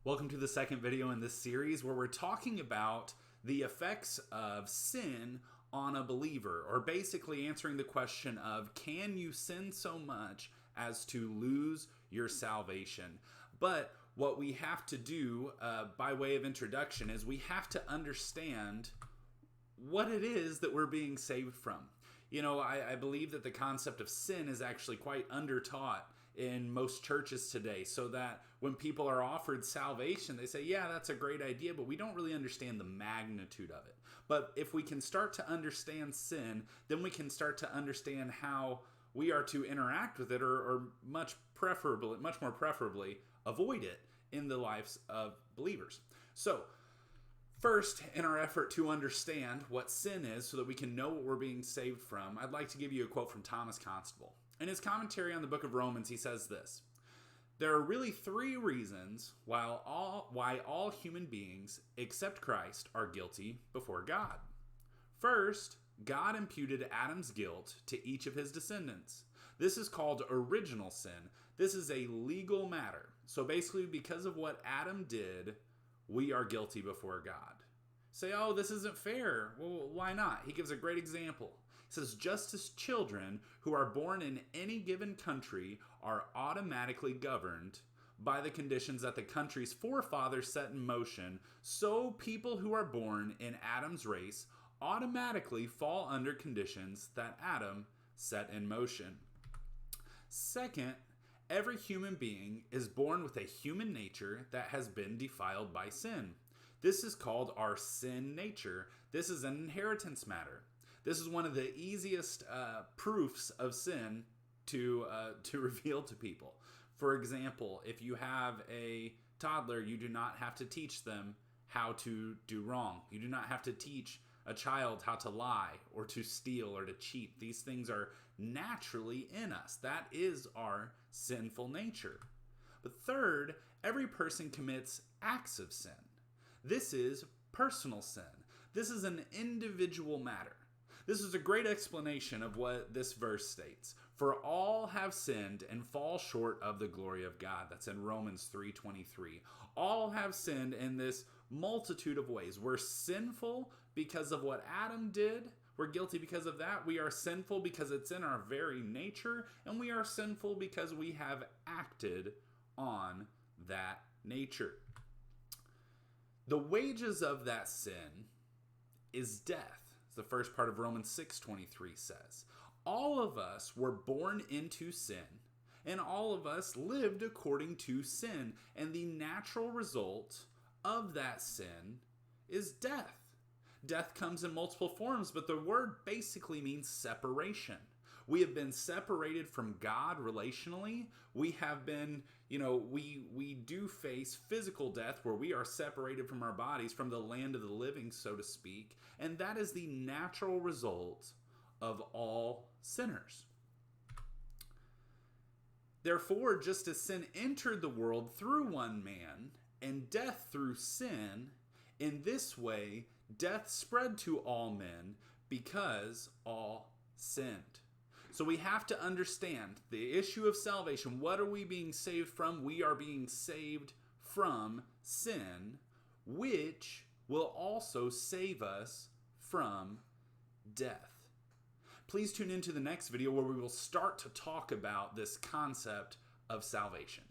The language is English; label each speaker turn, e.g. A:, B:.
A: Welcome to the second video in this series where we're talking about the effects of sin on a believer, or basically answering the question of, can you sin so much as to lose your salvation? But what we have to do by way of introduction is we have to understand what it is that we're being saved from. I believe that the concept of sin is actually quite undertaught in most churches today, so that when people are offered salvation, they say, yeah, that's a great idea, but we don't really understand the magnitude of it. But if we can start to understand sin, then we can start to understand how we are to interact with it, or much more preferably, avoid it in the lives of believers. So, first, in our effort to understand what sin is so that we can know what we're being saved from, I'd like to give you a quote from Thomas Constable. In his commentary on the book of Romans, he says this: "There are really three reasons why all human beings, except Christ, are guilty before God. First, God imputed Adam's guilt to each of his descendants. This is called original sin. This is a legal matter. So basically, because of what Adam did, we are guilty before God." Say, oh, this isn't fair. Well, why not? He gives a great example. He says, just as children who are born in any given country are automatically governed by the conditions that the country's forefathers set in motion, so people who are born in Adam's race automatically fall under conditions that Adam set in motion. Second, every human being is born with a human nature that has been defiled by sin. This is called our sin nature. This is an inheritance matter. This is one of the easiest proofs of sin to reveal to people. For example, if you have a toddler, you do not have to teach them how to do wrong. You do not have to teach a child how to lie or to steal or to cheat. These things are naturally in us. That is our sinful nature. But third, every person commits acts of sin. This is personal sin. This is an individual matter. This is a great explanation of what this verse states. For all have sinned and fall short of the glory of God. That's in Romans 3:23. All have sinned in this multitude of ways. We're sinful because of what Adam did. We're guilty because of that. We are sinful because it's in our very nature. And we are sinful because we have acted on that nature. The wages of that sin is death. As the first part of Romans 6:23 says. All of us were born into sin, and all of us lived according to sin. And the natural result of that sin is death. Death comes in multiple forms, but the word basically means separation. We have been separated from God relationally. We have been, we do face physical death where we are separated from our bodies, from the land of the living, so to speak. And that is the natural result of all sinners. Therefore, just as sin entered the world through one man, and death through sin, in this way, death spread to all men because all sinned. So we have to understand the issue of salvation. What are we being saved from? We are being saved from sin, which will also save us from death. Please tune into the next video where we will start to talk about this concept of salvation.